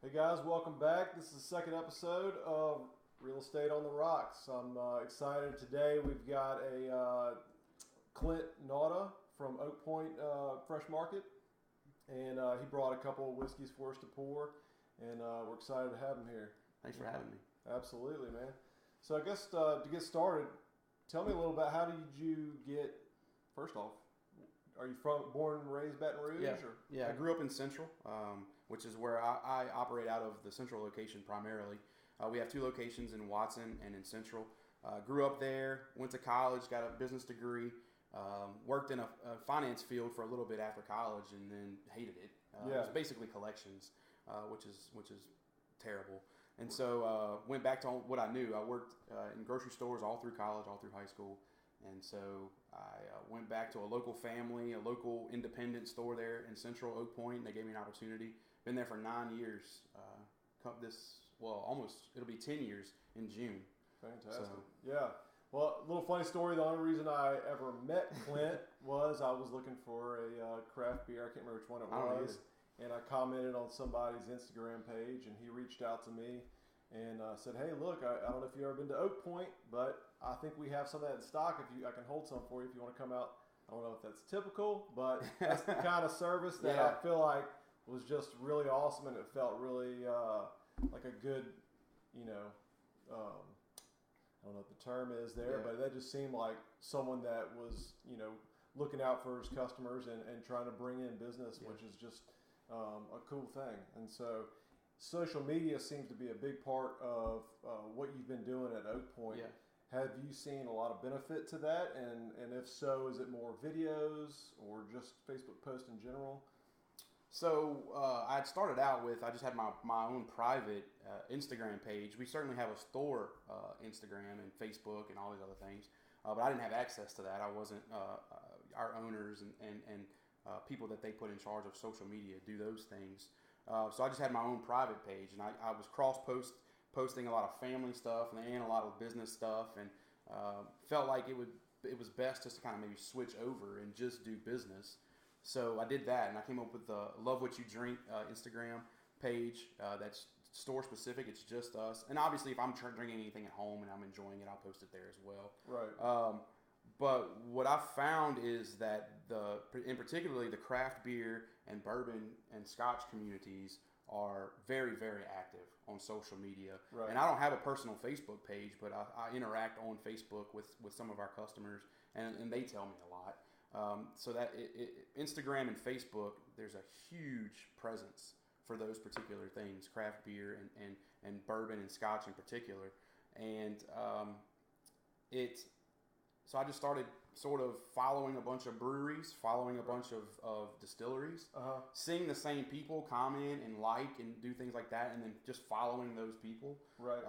Hey guys, welcome back. This is the second episode of Real Estate on the Rocks. I'm excited today. We've got a Clint Nauta from Oak Point Fresh Market, and he brought a couple of whiskeys for us to pour, and we're excited to have him here. Thanks for having me. Absolutely, man. So I guess to get started, tell me a little about how did you get, first off, are you born and raised Baton Rouge? Yeah. I grew up in Central, which is where I operate out of the Central location primarily. We have two locations in Watson and in Central. Grew up there, went to college, got a business degree, worked in a finance field for a little bit after college, and then hated it. It was basically collections, which is terrible. And so went back to what I knew. I worked in grocery stores all through college, all through high school. And so I went back to a local family, a local independent store there in Central Oak Point. And they gave me an opportunity. Been there for 9 years. It'll be 10 years in June. Fantastic. Yeah. Well, a little funny story. The only reason I ever met Clint was I was looking for a craft beer. I can't remember which one it was. And I commented on somebody's Instagram page, and he reached out to me and said, "Hey, look, I don't know if you've ever been to Oak Point, but I think we have some of that in stock. I can hold some for you if you want to come out." I don't know if that's typical, but that's the kind of service that I feel like was just really awesome, and it felt really like a good, I don't know what the term is there, but that just seemed like someone that was, looking out for his customers and trying to bring in business, which is just a cool thing. And so social media seems to be a big part of what you've been doing at Oak Point. Yeah. Have you seen a lot of benefit to that? And if so, is it more videos or just Facebook posts in general? So I had started out with, I just had my own private Instagram page. We certainly have a store Instagram and Facebook and all these other things, but I didn't have access to that. I wasn't, our owners and people that they put in charge of social media do those things. So I just had my own private page, and I was posting a lot of family stuff and a lot of business stuff, and felt like it was best just to kind of maybe switch over and just do business. So I did that, and I came up with the Love What You Drink Instagram page that's store specific. It's just us, and obviously if I'm drinking anything at home and I'm enjoying it, I'll post it there as well. Right. But what I found is that in particularly the craft beer and bourbon and Scotch communities are very, very active on social media. Right. And I don't have a personal Facebook page, but I interact on Facebook with some of our customers, and they tell me a lot. So that Instagram and Facebook, there's a huge presence for those particular things, craft beer and bourbon and Scotch in particular. And so I just started sort of following a bunch of breweries, following a bunch of distilleries, seeing the same people comment and like and do things like that, and then just following those people. Right.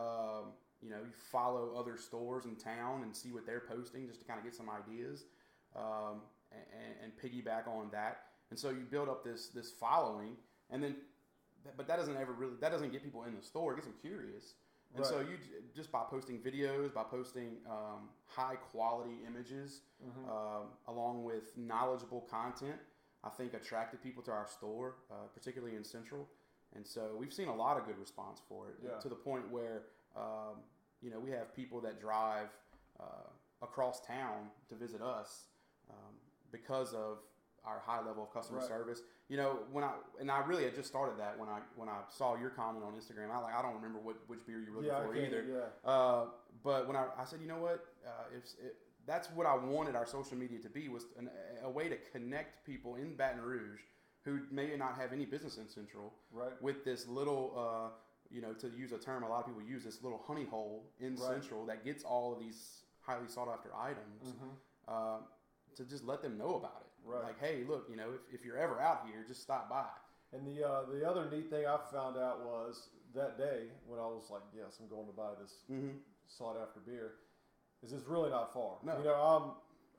You follow other stores in town and see what they're posting just to kind of get some ideas, and piggyback on that. And so you build up this following, and then, but that doesn't get people in the store. It gets them curious. And so you just by posting videos, by posting high quality images, along with knowledgeable content, I think attracted people to our store, particularly in Central. And so we've seen a lot of good response for it, to the point where we have people that drive across town to visit us because of our high level of customer service. I really had just started that when I saw your comment on Instagram. I don't remember which beer you were looking for either. Yeah. But when I said, you know what, that's what I wanted our social media to be, was a way to connect people in Baton Rouge who may not have any business in Central, with this little, to use a term a lot of people use, this little honey hole in Central that gets all of these highly sought after items. To just let them know about it. Right. Like, hey, look, if you're ever out here, just stop by. And the other neat thing I found out was that day when I was like, yes, I'm going to buy this sought after beer, is it's really not far. No.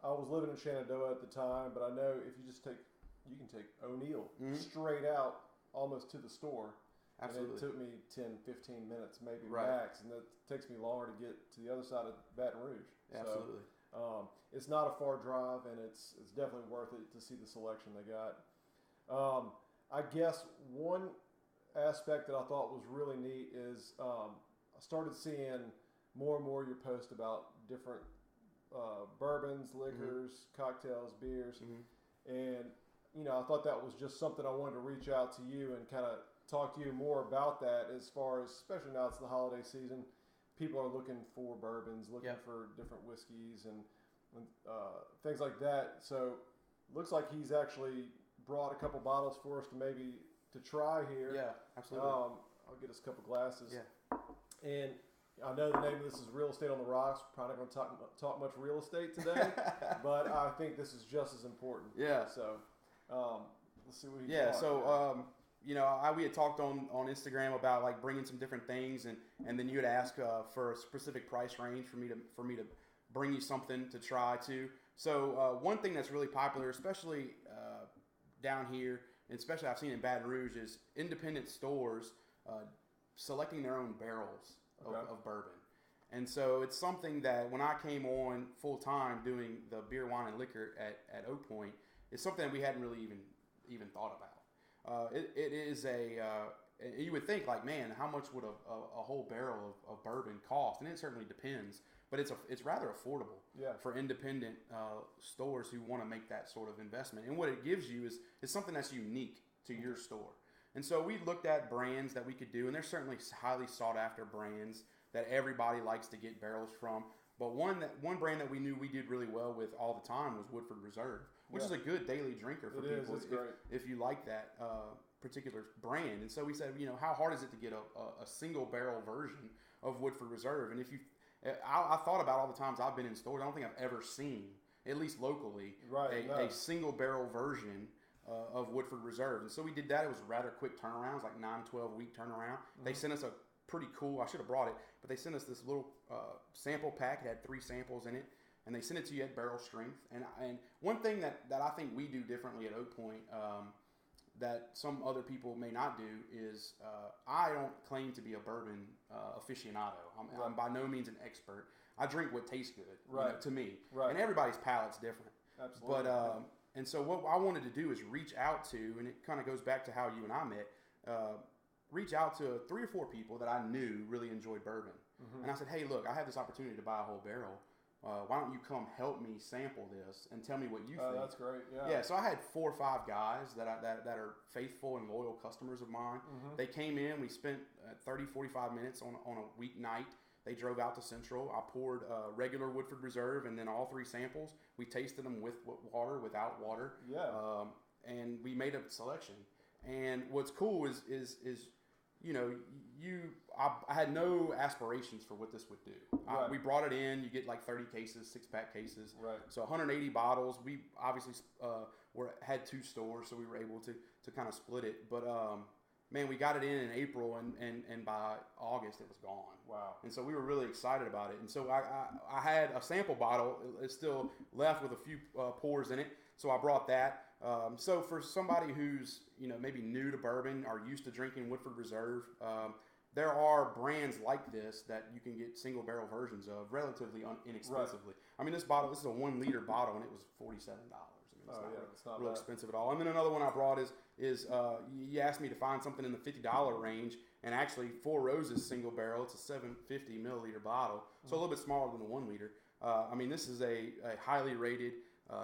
I was living in Shenandoah at the time, but I know if you can take O'Neill straight out almost to the store. Absolutely. And it took me 10, 15 minutes, maybe max, and that takes me longer to get to the other side of Baton Rouge. Absolutely. So, it's not a far drive, and it's definitely worth it to see the selection they got. I guess one aspect that I thought was really neat is I started seeing more and more your post about different bourbons, liquors, cocktails, beers, and I thought that was just something I wanted to reach out to you and kind of talk to you more about that, as far as, especially now it's the holiday season, people are looking for bourbons, looking for different whiskeys and things like that. So looks like he's actually brought a couple bottles for us to try here. Yeah, absolutely. I'll get us a couple glasses. Yeah. And I know the name of this is Real Estate on the Rocks. Probably not going to talk much real estate today, but I think this is just as important. Yeah. So let's see what he so we had talked on Instagram about like bringing some different things, and then you had asked for a specific price range for me to bring you something to try too. So one thing that's really popular, especially down here, and especially I've seen in Baton Rouge, is independent stores selecting their own barrels of bourbon. And so it's something that when I came on full time doing the beer, wine, and liquor at Oak Point, it's something that we hadn't really even thought about. It is you would think like, man, how much would a whole barrel of bourbon cost? And it certainly depends, but it's rather affordable for independent stores who want to make that sort of investment. And what it gives you is something that's unique to your store. And so we looked at brands that we could do, and there's certainly highly sought after brands that everybody likes to get barrels from. But one brand that we knew we did really well with all the time was Woodford Reserve, which is a good daily drinker for people. It's great. If you like that particular brand. And so we said, how hard is it to get a single barrel version of Woodford Reserve? And I thought about all the times I've been in stores, I don't think I've ever seen, at least locally, a single barrel version of Woodford Reserve. And so we did that. It was rather quick turnarounds, like 9-12 week turnaround. They sent us a pretty cool, I should have brought it, but they sent us this little sample pack. It had 3 samples in it, and they sent it to you at barrel strength. And one thing that I think we do differently at Oak Point that some other people may not do is I don't claim to be a bourbon aficionado. I'm by no means an expert. I drink what tastes good to me. Right. And everybody's palate's different. Absolutely. But and so what I wanted to do is reach out to, and it kind of goes back to how you and I met, reach out to 3 or 4 people that I knew really enjoyed bourbon. And I said, hey, look, I have this opportunity to buy a whole barrel. Why don't you come help me sample this and tell me what you think? That's great. Yeah. So I had 4 or 5 guys that are faithful and loyal customers of mine. They came in. We spent 30, 45 minutes on a weeknight. They drove out to Central. I poured regular Woodford Reserve and then all 3 samples. We tasted them with water, without water. Yeah. And we made a selection. And what's cool is I had no aspirations for what this would do. Right. We brought it in. You get like 30 cases, 6-pack cases. Right. So 180 bottles. We obviously had 2 stores, so we were able to kind of split it. But man, we got it in April, and by August it was gone. Wow. And so we were really excited about it. And so I had a sample bottle. It's still left with a few pours in it. So I brought that. So for somebody who's maybe new to bourbon or used to drinking Woodford Reserve, there are brands like this that you can get single barrel versions of relatively inexpensively. Right. I mean, this is a 1 liter bottle, and it was $47. It's not real expensive at all. And then another one I brought is you asked me to find something in the $50 range, and actually 4 Roses single barrel. It's a 750 milliliter bottle, so a little bit smaller than the 1 liter. I mean, this is a highly rated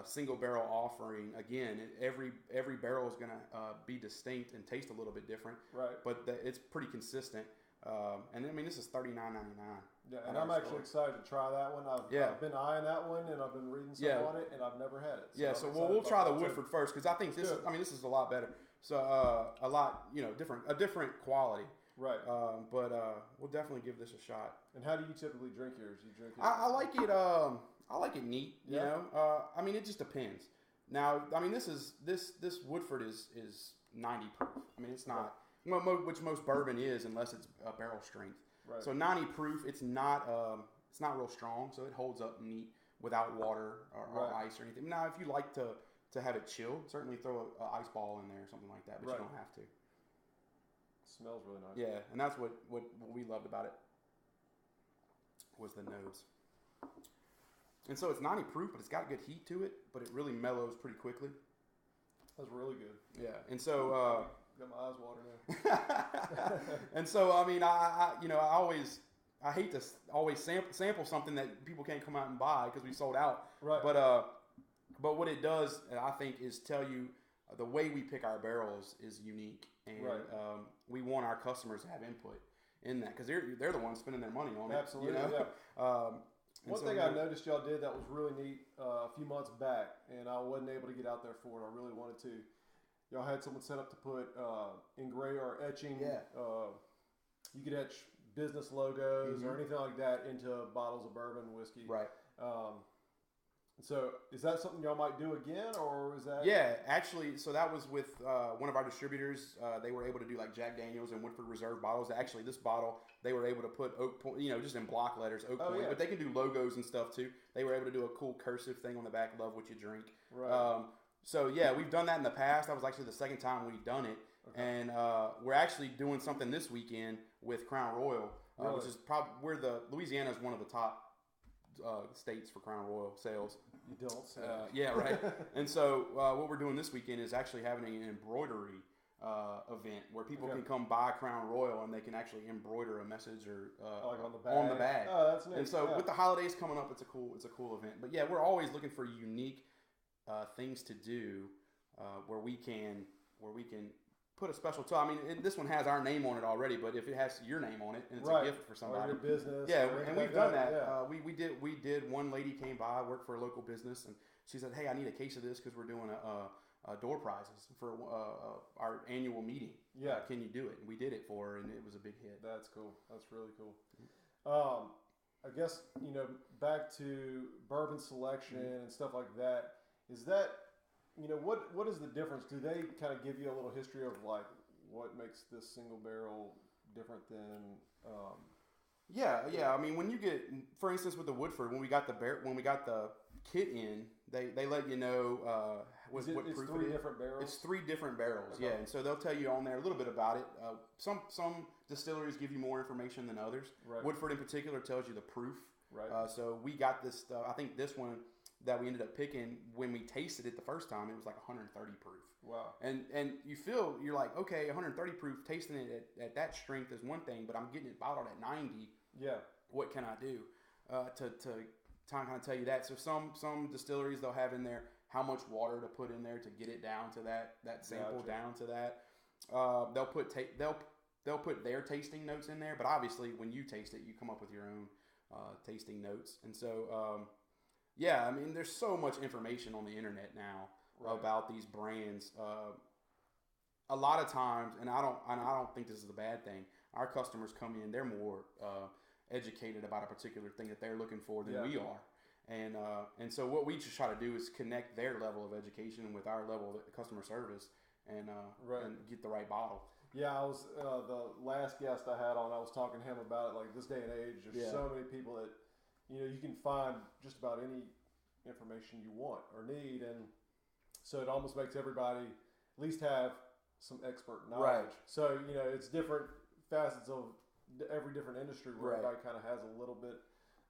single barrel offering. Again, every barrel is going to be distinct and taste a little bit different. Right. But it's pretty consistent. And I mean, this is $39.99. Yeah, and I'm actually excited to try that one. I've been eyeing that one, and I've been reading some on it, and I've never had it. So we'll try the Woodford first, because I think this is a lot better. So a lot different quality. Right. But we'll definitely give this a shot. And how do you typically drink yours? You drink it? I like it. I like it neat. You know. I mean, it just depends. Now, I mean, this Woodford is 90 proof. I mean, it's not which most bourbon is, unless it's barrel strength. Right. So 90 proof. It's not real strong, so it holds up neat without water or ice or anything. Now, if you like to have it chilled, certainly throw an ice ball in there or something like that, but you don't have to. Smells really nice. Yeah, and that's what we loved about it, was the nose. And so it's 90 proof, but it's got good heat to it, but it really mellows pretty quickly. That's really good. Yeah, and so got my eyes watering now. And so, I mean, I hate to always sample something that people can't come out and buy because we sold out. Right. But what it does, I think, is tell you the way we pick our barrels is unique, and we want our customers to have input in that because they're the ones spending their money on it. Absolutely. You know? Yeah. One thing I noticed y'all did that was really neat a few months back, and I wasn't able to get out there for it. I really wanted to. Y'all had someone set up to put engrave or etching. Yeah. You could etch business logos or anything like that into bottles of bourbon whiskey. Right. So is that something y'all might do again, or is that? Yeah, actually, so that was with one of our distributors. They were able to do like Jack Daniels and Woodford Reserve bottles. Actually, this bottle, they were able to put Oak Point, just in block letters, Oak Point. Yeah. But they can do logos and stuff too. They were able to do a cool cursive thing on the back, love what you drink. Right. So yeah, we've done that in the past. That was actually the second time we've done it. Okay. And we're actually doing something this weekend with Crown Royal, which is probably Louisiana is one of the top states for Crown Royal sales. You don't say. Yeah, right. And so what we're doing this weekend is actually having an embroidery event where people can come buy Crown Royal and they can actually embroider a message or like on the bag. Oh, that's neat. And so with the holidays coming up, it's a cool event. But yeah, we're always looking for unique things to do where we can put a special touch. I mean, this one has our name on it already, but if it has your name on it and it's a gift for somebody, or your business, yeah, and we've done that. Yeah. We did. One lady came by, worked for a local business, and she said, "Hey, I need a case of this because we're doing a door prizes for our annual meeting. Yeah, can you do it?" And we did it for her, and it was a big hit. That's cool. That's really cool. I guess back to bourbon selection and stuff like that. Is that what is the difference? Do they kind of give you a little history of like what makes this single barrel different than? Yeah. I mean, when you get, for instance, with the Woodford, when we got the kit in, they let you know what proof it's three different barrels. It's 3 different barrels. Okay. Yeah, and so they'll tell you on there a little bit about it. Some distilleries give you more information than others. Right. Woodford in particular tells you the proof. Right. So we got this stuff. I think this one that we ended up picking, when we tasted it the first time, it was like 130 proof. Wow. And you're like, okay, 130 proof, tasting it at that strength is one thing, but I'm getting it bottled at 90. Yeah. What can I do to kind of tell you that? So some distilleries, they'll have in there how much water to put in there to get it down to that sample, down to that. They'll put their tasting notes in there, but obviously when you taste it, you come up with your own tasting notes. And so yeah, I mean, there's so much information on the internet now about these brands. A lot of times, and I don't think this is a bad thing. Our customers come in; they're more educated about a particular thing that they're looking for than we are, and so what we just try to do is connect their level of education with our level of customer service, and get the right bottle. Yeah, I was the last guest I had on. I was talking to him about it. Like this day and age, there's so many people that. You can find just about any information you want or need, and so it almost makes everybody at least have some expert knowledge. Right. So it's different facets of every different industry where everybody kind of has a little bit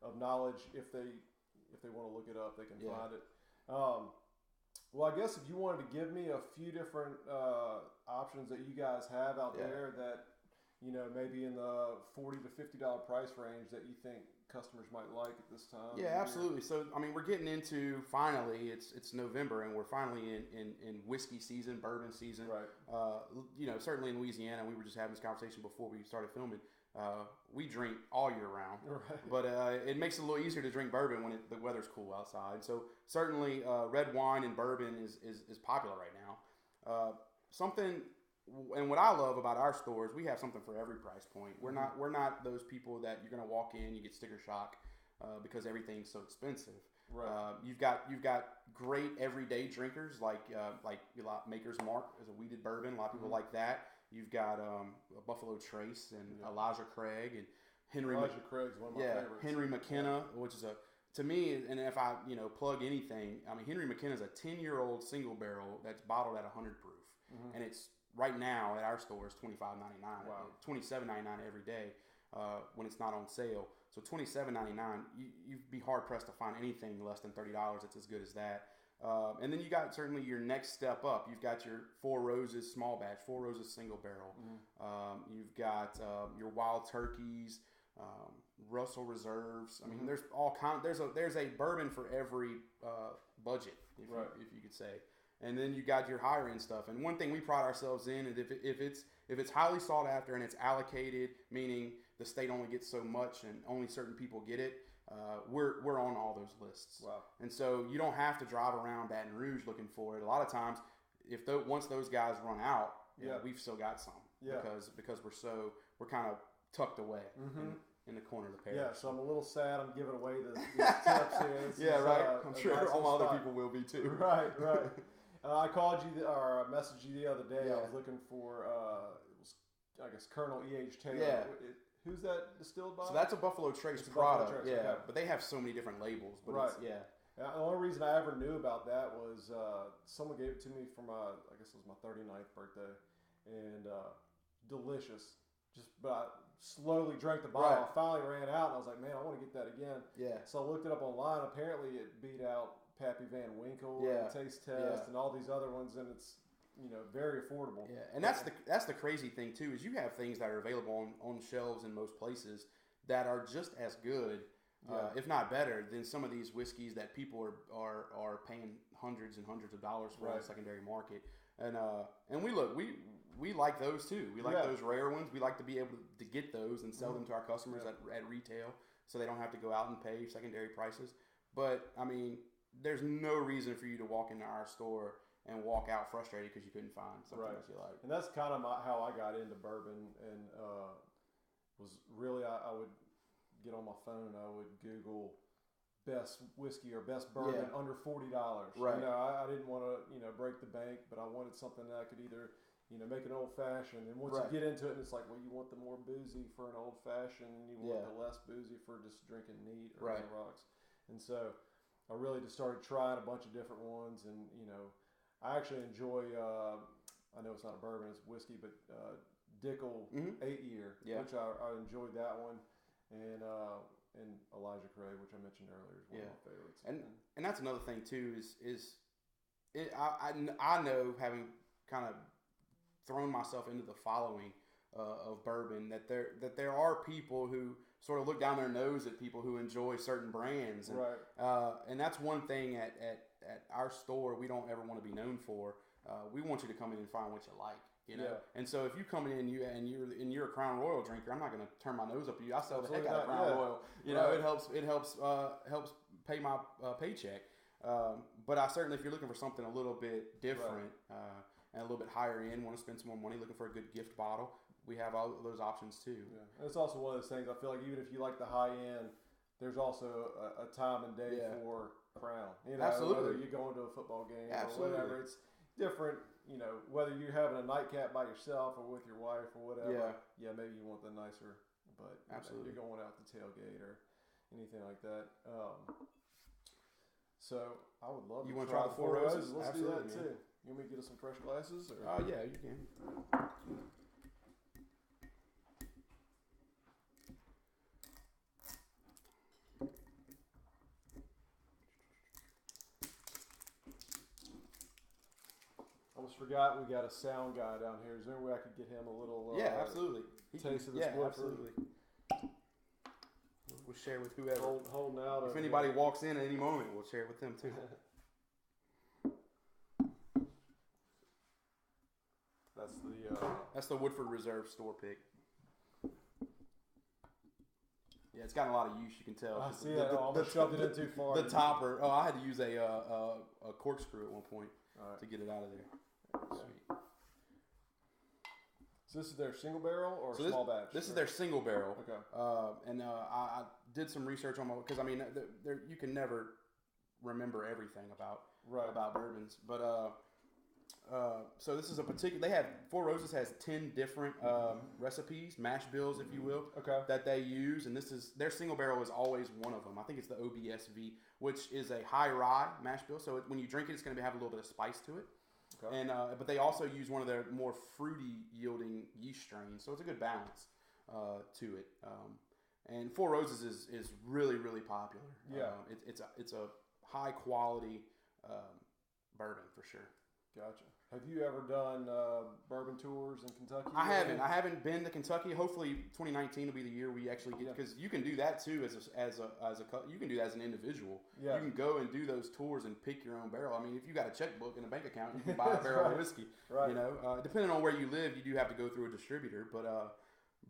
of knowledge. If they want to look it up, they can find it. Well, I guess if you wanted to give me a few different options that you guys have out there that maybe in the $40 to $50 price range that you think customers might like at this time. Yeah, absolutely. So, I mean, we're getting into, finally, it's November, and we're finally in whiskey season, bourbon season. Right. Certainly in Louisiana, we were just having this conversation before we started filming. We drink all year round, but it makes it a little easier to drink bourbon when the weather's cool outside. So certainly red wine and bourbon is popular right now. And what I love about our stores, we have something for every price point. We're not those people that you're going to walk in, you get sticker shock because everything's so expensive. Right. You've got great everyday drinkers like Maker's Mark is a wheated bourbon. A lot of people like that. You've got a Buffalo Trace and Elijah Craig and Henry. Elijah Craig's one of my favorites. Henry McKenna, which is to me, and if I plug anything, I mean Henry McKenna is a 10-year-old single barrel that's bottled at 100 proof, and it's right now at our store is $25.99. Wow. $27.99 every day when it's not on sale. So $27.99, you'd be hard pressed to find anything less than $30 that's as good as that. And then you got certainly your next step up. You've got your Four Roses small batch, Four Roses single barrel. You've got your Wild Turkeys, Russell Reserves. I mean, there's all there's a bourbon for every budget, if you could say. And then you got your higher end stuff. And one thing we pride ourselves in is if it's highly sought after and it's allocated, meaning the state only gets so much and only certain people get it. We're on all those lists. Wow. And so you don't have to drive around Baton Rouge looking for it. A lot of times, once those guys run out, we've still got some. Yeah. Because we're kind of tucked away in the corner of the parish. Yeah. So I'm a little sad I'm giving away these tips here. Yeah, right. I'm sure nice all my other people will be too. Right. I called you or I messaged you the other day. I was looking for it was, I guess, Colonel E.H. Taylor. Yeah. Who's that distilled by? So that's a Buffalo Trace product. But they have so many different labels. But the only reason I ever knew about that was someone gave it to me for my, I guess it was my 39th birthday, and delicious. But I slowly drank the bottle. I finally ran out, and I was like, man, I want to get that again. Yeah. So I looked it up online. Apparently, it beat out Pappy Van Winkle and Taste Test and all these other ones, and it's very affordable. Yeah, and that's the crazy thing too, is you have things that are available on shelves in most places that are just as good, if not better, than some of these whiskeys that people are paying hundreds and hundreds of dollars for on the secondary market. And we like those too. We like those rare ones. We like to be able to get those and sell them to our customers at retail, so they don't have to go out and pay secondary prices. But I mean, there's no reason for you to walk into our store and walk out frustrated because you couldn't find something that you like. And that's kind of how I got into bourbon, and was really I would get on my phone and I would Google best whiskey or best bourbon under $40. Right. I didn't want to break the bank, but I wanted something that I could either make an old fashioned, and once you get into it, and it's like, well, you want the more boozy for an old fashioned, and you want the less boozy for just drinking neat or on the rocks. And so I really just started trying a bunch of different ones, and I actually enjoy, I know it's not a bourbon, it's whiskey, but Dickel 8-year, which I enjoyed that one. And Elijah Craig, which I mentioned earlier, is one of my favorites. And that's another thing, too, I know, having kind of thrown myself into the following of bourbon, that there are people who sort of look down their nose at people who enjoy certain brands. And, and that's one thing at our store we don't ever want to be known for. We want you to come in and find what you like, And so if you come in and you're a Crown Royal drinker, I'm not going to turn my nose up at you. I sell the heck out of Crown Royal. It helps pay my paycheck. But I certainly, if you're looking for something a little bit different and a little bit higher end, want to spend some more money, looking for a good gift bottle, we have all those options too. Yeah, and it's also one of those things. I feel like even if you like the high end, there's also a time and day for Crown. Absolutely. Whether you're going to a football game or whatever, it's different. Whether you're having a nightcap by yourself or with your wife or whatever. Yeah, maybe you want the nicer, but you're going out to tailgate or anything like that. So I would love. You want to try the Four Roses? Let's Absolutely, do that too. You want me to get us some fresh glasses? Yeah, you can. Almost forgot we got a sound guy down here. Is there any way I could get him a little absolutely. Taste of this Woodford? Absolutely. We'll share with whoever. Holding out. If anybody walks in at any moment, we'll share it with them too. That's the Woodford Reserve store pick. Yeah, it's got a lot of use. You can tell. I see it. I almost shoved it in too far. The topper. Oh, I had to use a corkscrew at one point to get it out of there. Sweet. So this is their single barrel or small batch? This is their single barrel. Okay. And I did some research on because I mean, you can never remember everything about bourbons, but so this is a particular. They have Four Roses has 10 different recipes, mash bills, if you will, that they use, and this is their single barrel is always one of them. I think it's the OBSV, which is a high rye mash bill. So when you drink it, it's going to have a little bit of spice to it. Okay. And but they also use one of their more fruity yielding yeast strains, so it's a good balance to it. And Four Roses is really, really popular. Yeah, it's a high quality bourbon for sure. Gotcha. Have you ever done bourbon tours in Kentucky? I haven't. I haven't been to Kentucky. Hopefully, 2019 will be the year we actually get, because you can do that too as a you can do that as an individual. Yeah. You can go and do those tours and pick your own barrel. I mean, if you got a checkbook and a bank account, you can buy a barrel of whiskey. Right. You know, depending on where you live, you do have to go through a distributor.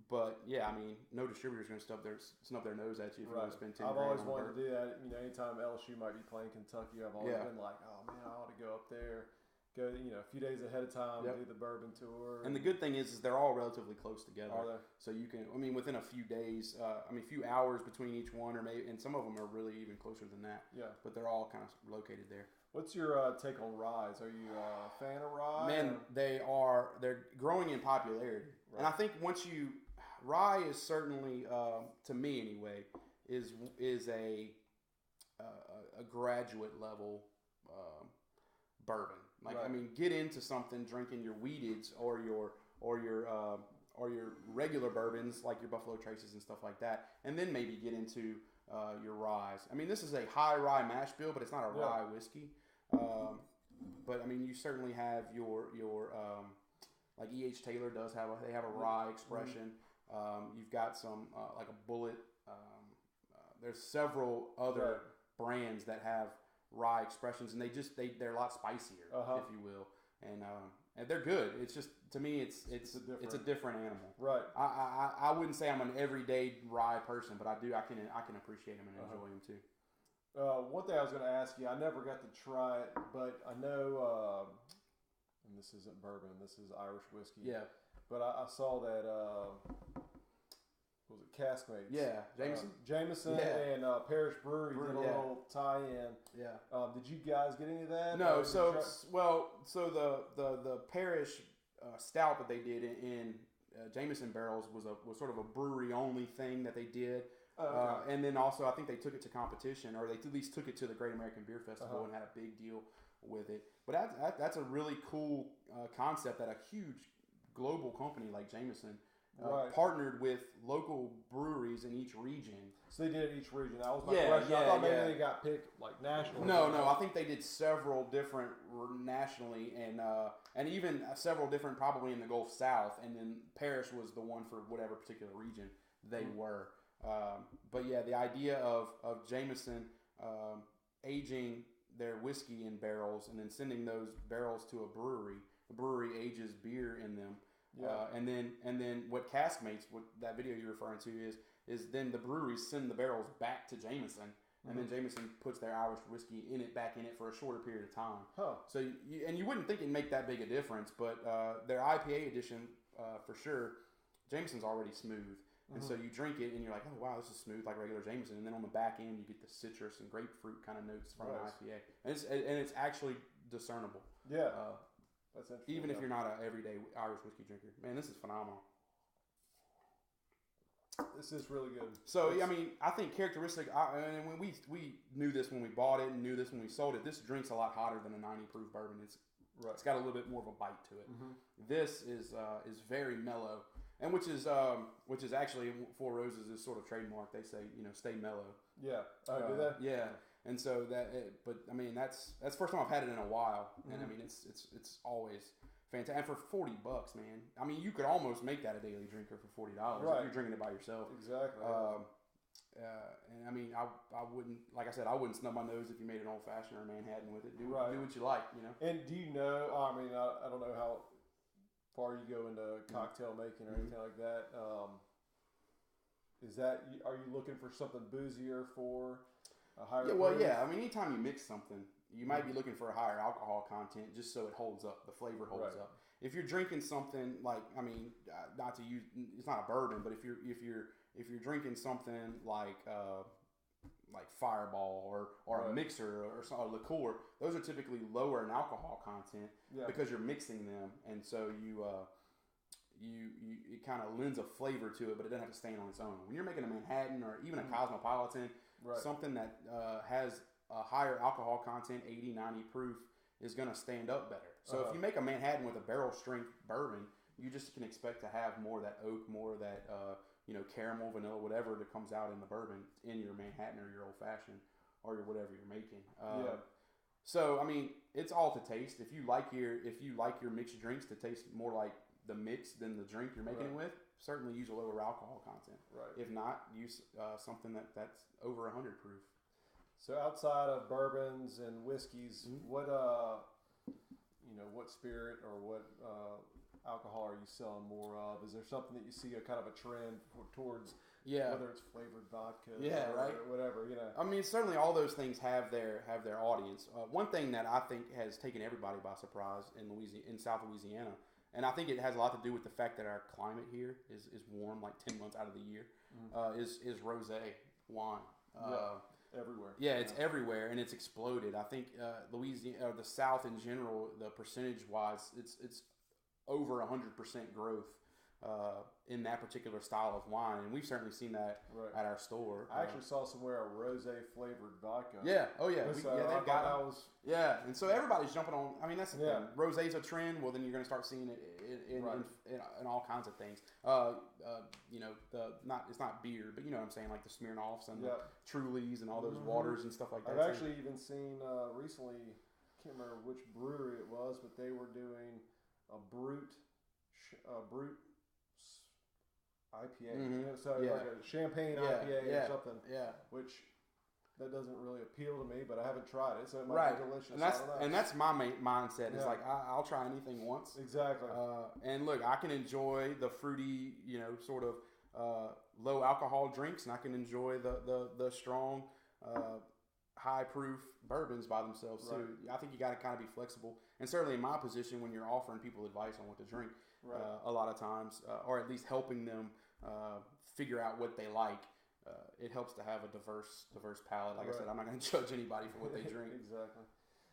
But yeah, I mean, no distributor's going to snub their nose at you if you want to spend $10,000. I've always wanted to do that. You know, anytime LSU might be playing Kentucky, I've always been like, oh man, I ought to go up there. Go, you know, a few days ahead of time, do the bourbon tour. And the good thing is they're all relatively close together. Are they? So you can, I mean, within a few days, a few hours between each one, or maybe, and some of them are really even closer than that. Yeah. But they're all kind of located there. What's your take on ryes? Are you a fan of rye? Man, they're growing in popularity. Right. And I think rye is certainly, to me anyway, is a graduate level bourbon. Like, I mean, get into something drinking your wheateds or your regular bourbons like your Buffalo Traces and stuff like that, and then maybe get into your ryes. I mean, this is a high rye mash bill, but it's not a rye whiskey. But I mean, you certainly have your like E.H. Taylor does have a rye expression. You've got some like a Bullet. There's several other brands that have rye expressions, and they're a lot spicier, if you will, and they're good. It's just, to me, it's a different animal. Right. I wouldn't say I'm an everyday rye person, but I can appreciate them and enjoy them too. One thing I was going to ask you, I never got to try it, but I know, and this isn't bourbon, this is Irish whiskey. Yeah. But I saw that. Was it Caskmates? Yeah, Jameson and Parish Brewery did a little tie-in. Yeah. Did you guys get any of that? No. So the Parish stout that they did in Jameson barrels was sort of a brewery only thing that they did. And then also I think they took it to competition, or they at least took it to the Great American Beer Festival and had a big deal with it. But that's a really cool concept that a huge global company like Jameson partnered with local breweries in each region. So they did each region. That was my question. I thought maybe they got picked like nationally. No. I think they did several different nationally, and even several different probably in the Gulf South. And then Parish was the one for whatever particular region they were. But yeah, the idea of Jameson aging their whiskey in barrels and then sending those barrels to a brewery. The brewery ages beer in them. Yeah. And then what Caskmates, what that video you're referring to is then the breweries send the barrels back to Jameson, and then Jameson puts their Irish whiskey back in it for a shorter period of time. Huh. So you wouldn't think it'd make that big a difference, but their IPA edition for sure, Jameson's already smooth, and so you drink it and you're like, oh wow, this is smooth like regular Jameson, and then on the back end you get the citrus and grapefruit kind of notes from an IPA, and it's actually discernible. Yeah. That's interesting. Even if you're not an everyday Irish whiskey drinker. Man, this is phenomenal. This is really good. So, I mean, I think characteristic, and when we knew this when we bought it and knew this when we sold it, this drink's a lot hotter than a 90 proof bourbon. It's got a little bit more of a bite to it. This is very mellow, and which is actually Four Roses is sort of trademark. They say, stay mellow. Yeah. Do that? Yeah. And so but I mean, that's the first time I've had it in a while, and I mean, it's always fantastic. And for $40, man, I mean, you could almost make that a daily drinker for $40 if you're drinking it by yourself. Exactly. And I mean, I wouldn't, like I said, I wouldn't snub my nose if you made an old fashioned or a Manhattan with it. Do what you like, And do you know? I mean, I don't know how far you go into cocktail making or anything like that. Are you looking for something boozier for a higher? I mean, anytime you mix something, you might be looking for a higher alcohol content just so it holds up, the flavor holds up. If you're drinking something like, I mean, not to use, it's not a bourbon, but if you're drinking something like Fireball or a mixer or a liqueur, those are typically lower in alcohol content because you're mixing them, and so it kind of lends a flavor to it, but it doesn't have to stand on its own. When you're making a Manhattan or even a Cosmopolitan, something that has a higher alcohol content, 80, 90 proof, is going to stand up better. So if you make a Manhattan with a barrel strength bourbon, you just can expect to have more of that oak, more of that caramel, vanilla, whatever that comes out in the bourbon in your Manhattan or your old fashioned or your whatever you're making. So I mean, it's all to taste. If you like your mixed drinks to taste more like the mix than the drink you're making it with, certainly use a lower alcohol content. Right. If not, use something that's over 100 proof. So outside of bourbons and whiskeys, what what spirit or what alcohol are you selling more of? Is there something that you see a kind of a trend towards? Whether it's flavored vodka, or whatever, I mean, certainly all those things have their audience. One thing that I think has taken everybody by surprise in South Louisiana, and I think it has a lot to do with the fact that our climate here is warm, like 10 months out of the year, is rosé wine. Everywhere. Yeah, it's everywhere, and it's exploded. I think Louisiana, the South in general, the percentage-wise, it's over 100% growth in that particular style of wine, and we've certainly seen that at our store. I actually saw somewhere a rosé flavored vodka. Yeah, oh yeah, they've got those. Yeah, and so everybody's jumping on. I mean, that's the thing. Rosé's a trend. Well, then you're going to start seeing it in all kinds of things. It's not beer, but you know what I'm saying, like the Smirnoffs and the Trulies and all those waters and stuff like that. I've actually even seen recently. Can't remember which brewery it was, but they were doing a brut IPA, so like a champagne IPA or something. Yeah, which that doesn't really appeal to me, but I haven't tried it, so it might be delicious. And that's my mindset. It's like I'll try anything once. Exactly. And look, I can enjoy the fruity, sort of low alcohol drinks, and I can enjoy the strong, high proof bourbons by themselves too. I think you got to kind of be flexible, and certainly in my position, when you're offering people advice on what to drink, a lot of times, or at least helping them figure out what they like, it helps to have a diverse palate. Like I said, I'm not going to judge anybody for what they drink. Exactly.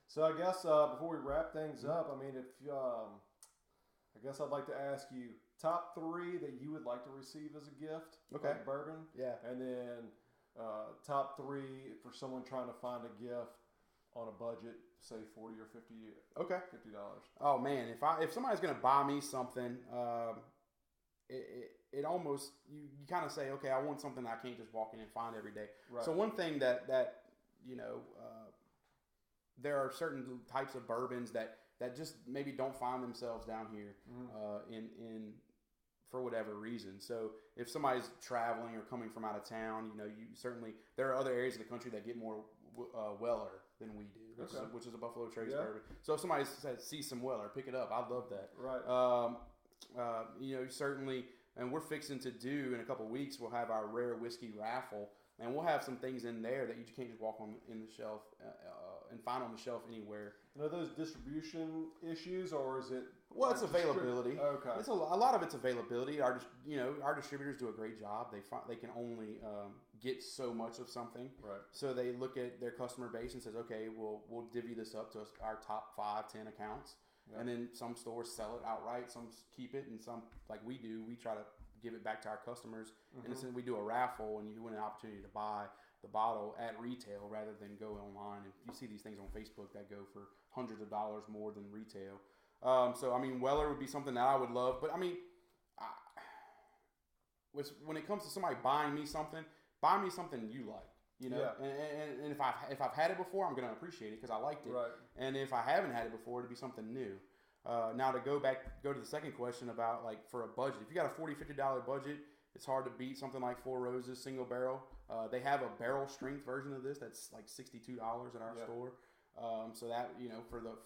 So I guess before we wrap things up, I mean, if I guess I'd like to ask you top 3 that you would like to receive as a gift, like bourbon, and then top 3 for someone trying to find a gift on a budget, say $40 or $50. Okay. $50. Oh man, if somebody's gonna buy me something, it almost you kind of say, okay, I want something that I can't just walk in and find every day. Right. So one thing that there are certain types of bourbons that just maybe don't find themselves down here in for whatever reason. So if somebody's traveling or coming from out of town, you certainly, there are other areas of the country that get more Weller than we do, which is a Buffalo Trace bourbon. So if somebody says, see some Weller, pick it up. I love that. Right. Certainly, and we're fixing to do in a couple of weeks, we'll have our rare whiskey raffle, and we'll have some things in there that you can't just walk on in the shelf and find on the shelf anywhere. And are those distribution issues, or is it? Well, it's availability. Okay. It's a lot of it's availability. Our distributors do a great job. They can only get so much of something. Right. So they look at their customer base and says, okay, we'll divvy this up to our top 5, 10 accounts. And then some stores sell it outright, some keep it, and some, like we do, we try to give it back to our customers. And so we do a raffle, and you win an opportunity to buy the bottle at retail rather than go online. And you see these things on Facebook that go for hundreds of dollars more than retail. So, I mean, Weller would be something that I would love. But, I mean, when it comes to somebody buying me something, buy me something you like. And if I've had it before, I'm going to appreciate it because I liked it. Right. And if I haven't had it before, it'd be something new. Now to go to the second question about like for a budget, if you got a $40, $50 budget, it's hard to beat something like Four Roses single barrel. They have a barrel strength version of this that's like $62 at our store. So that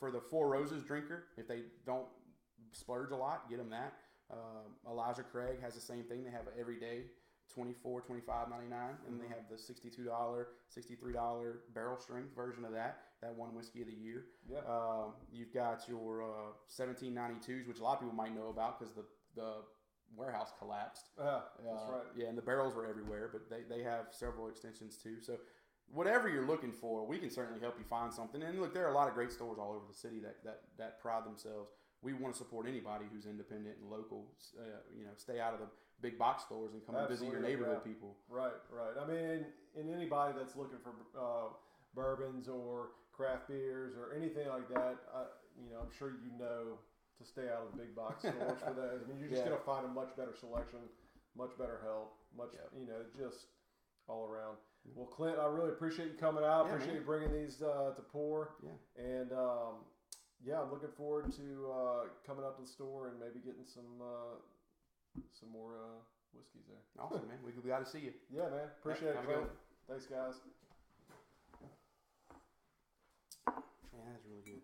for the Four Roses drinker, if they don't splurge a lot, get them that. Elijah Craig has the same thing. They have an everyday $24, $25.99, and they have the $62, $63 barrel strength version of that one whiskey of the year. You've got your 1792s, which a lot of people might know about because the warehouse collapsed. That's right. Yeah, and the barrels were everywhere, but they have several extensions too. So whatever you're looking for, we can certainly help you find something. And look, there are a lot of great stores all over the city that pride themselves. We want to support anybody who's independent and local. Stay out of the big box stores and come and visit your neighborhood people. Right. I mean, in anybody that's looking for bourbons or craft beers or anything like that, I'm sure to stay out of the big box stores for those. I mean, you're just going to find a much better selection, much better help, just all around. Well, Clint, I really appreciate you coming out. Yeah, appreciate man. you bringing these to pour. Yeah. And I'm looking forward to coming up to the store and maybe getting some more whiskeys there. Awesome, man. We got to see you. Yeah, man. Appreciate it, Clint. Thanks, guys. Man, that's really good.